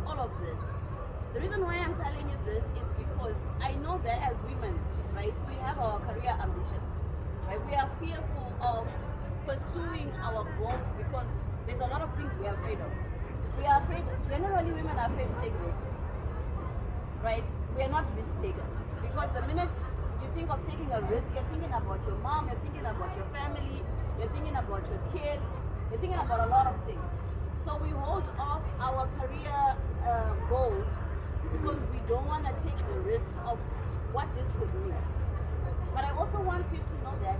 all of this, the reason why I'm telling you this is because I know that as women, right, we have our career ambitions, right? We are fearful of pursuing our goals because there's a lot of things we are afraid of. We are afraid, generally women are afraid to take risks, right? We are not risk takers because the minute you think of taking a risk, you're thinking about your mom, you're thinking about your family, you're thinking about your kids, you're thinking about a lot of things. So we hold off our career goals because we don't want to take the risk of what this could mean. But I also want you to know that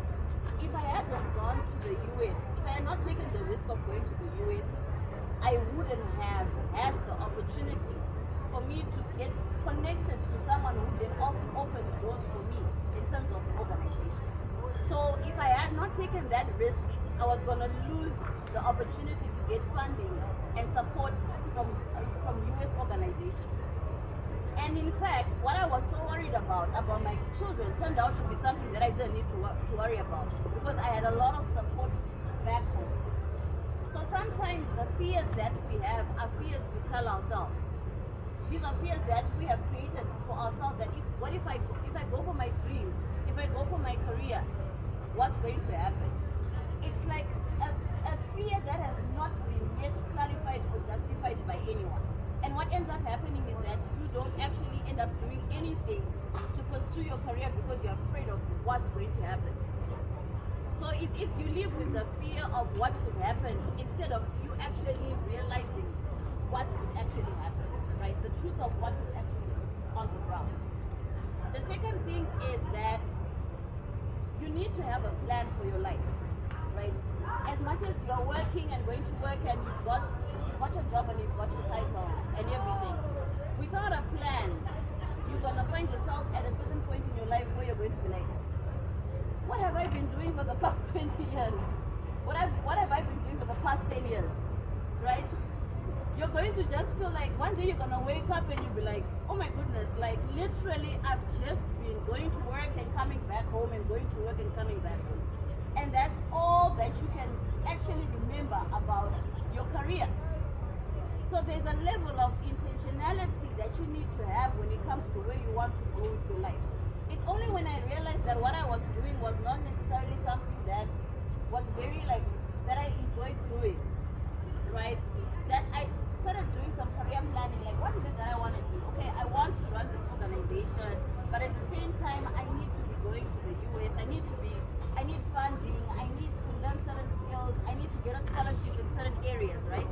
if I had just gone to the US, if I had not taken the risk of going to the US, I wouldn't have had the opportunity for me to get connected to someone who then opened doors for me in terms of organization. So if I had not taken that risk, I was going to lose the opportunity to get funding and support from US organizations. And in fact, what I was so worried about my children turned out to be something that I didn't need to worry about because I had a lot of support back home. So sometimes the fears that we have are fears we tell ourselves. These are fears that we have created for ourselves that if I go for my dreams, if I go for my career, what's going to happen? It's like a fear that has not been yet clarified or justified by anyone. And what ends up happening is that you don't actually end up doing anything to pursue your career because you're afraid of what's going to happen. So it's if you live with the fear of what could happen instead of you actually realizing what could actually happen, right? The truth of what is actually on the ground. The second thing is that you need to have a plan for your life, right? As much as you're working and going to work and you've got your job and you've got your title and everything, without a plan, you're gonna find yourself at a certain point in your life where you're going to be like, what have I been doing for the past 20 years? What have I been doing for the past 10 years? Right? You're going to just feel like one day you're gonna wake up and you'll be like, oh my goodness, like literally I've just been going to work and coming back home and going to work and coming back home. And that's all that you can actually remember about your career. So there's a level of intentionality that you need to have when it comes to where you want to go with your life. It's only when I realized that what I was doing was not necessarily something that was very that I enjoyed doing, right? That I started doing some career planning, like what is it that I want to do? Okay, I want to run this organization, but at the same time, I need to be going to the US, I need funding, I need to learn certain skills, I need to get a scholarship in certain areas, right?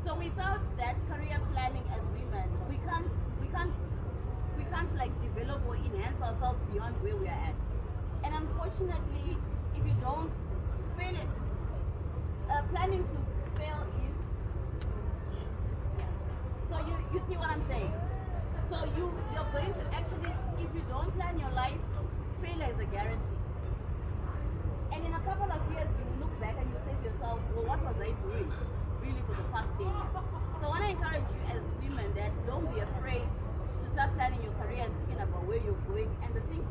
So without that career planning as women, we can't like develop or enhance ourselves beyond where we are at. And unfortunately, if you don't fail it, planning to fail is so you see what I'm saying. So you're going to actually, if you don't plan your life, failure is a guarantee. And in a couple of years, you look back and you say to yourself, well, what was I doing really for the past 10 years? So I want to encourage you as women that don't be afraid to start planning your career and thinking about where you're going. And the thing